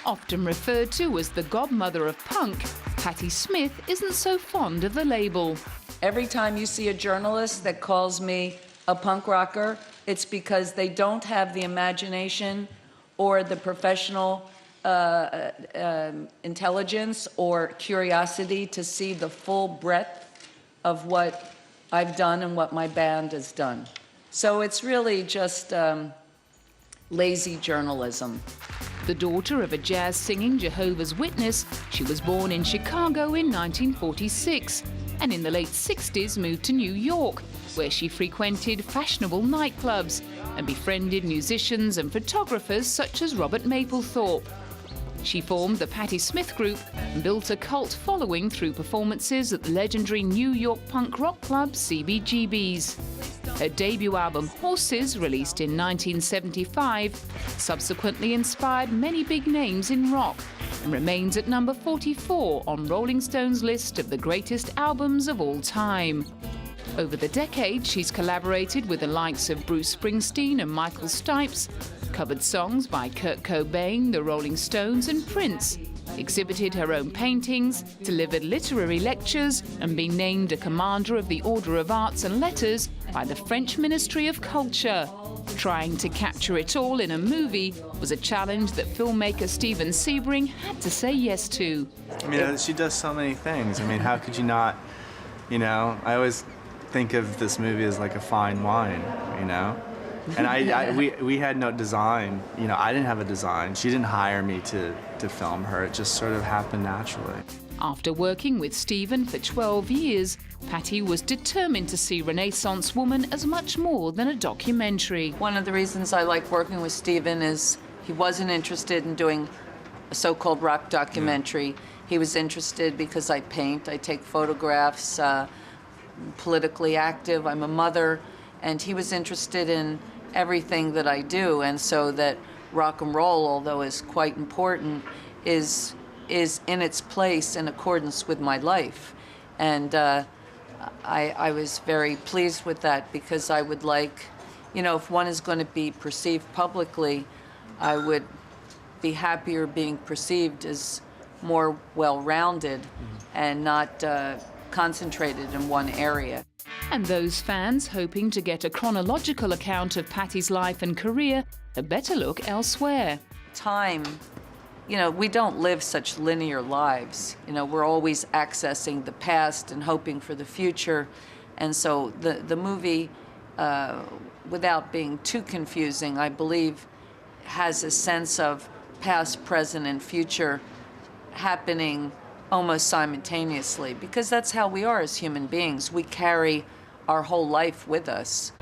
Often referred to as the godmother of punk, Patti Smith isn't so fond of the label. Every time you see a journalist that calls me a punk rocker, it's because they don't have the imagination or the professional intelligence or curiosity to see the full breadth of what I've done and what my band has done. So it's really just lazy journalism. The daughter of a jazz-singing Jehovah's Witness, she was born in Chicago in 1946 and in the late 60s moved to New York, where she frequented fashionable nightclubs and befriended musicians and photographers such as Robert Mapplethorpe. She formed the Patti Smith Group and built a cult following through performances at the legendary New York punk rock club CBGB's. Her debut album, Horses, released in 1975, subsequently inspired many big names in rock and remains at number 44 on Rolling Stone's list of the greatest albums of all time. Over the decades, she's collaborated with the likes of Bruce Springsteen and Michael Stipe's, covered songs by Kurt Cobain, the Rolling Stones and Prince, exhibited her own paintings, delivered literary lectures and been named a Commander of the Order of Arts and Letters by the French Ministry of Culture. Trying to capture it all in a movie was a challenge that filmmaker Steven Sebring had to say yes to. I mean, she does so many things. I mean, how could you not, you know? I always think of this movie as like a fine wine, you know? And we had no design. You know, I didn't have a design. She didn't hire me to film her. It just sort of happened naturally. After working with Steven for 12 years, Patti was determined to see Renaissance Woman as much more than a documentary. One of the reasons I like working with Steven is he wasn't interested in doing a so-called rock documentary. He was interested because I paint, I take photographs, politically active, I'm a mother, and he was interested in everything that I do, and so that rock and roll, although is quite important, is in its place in accordance with my life. And I was very pleased with that, because I would like, you know, if one is going to be perceived publicly, I would be happier being perceived as more well-rounded and not concentrated in one area. And those fans hoping to get a chronological account of Patti's life and career had better look elsewhere. Time, you know, we don't live such linear lives. You know, we're always accessing the past and hoping for the future. And so the movie, without being too confusing, I believe has a sense of past, present, and future happening almost simultaneously, because that's how we are as human beings. We carry our whole life with us.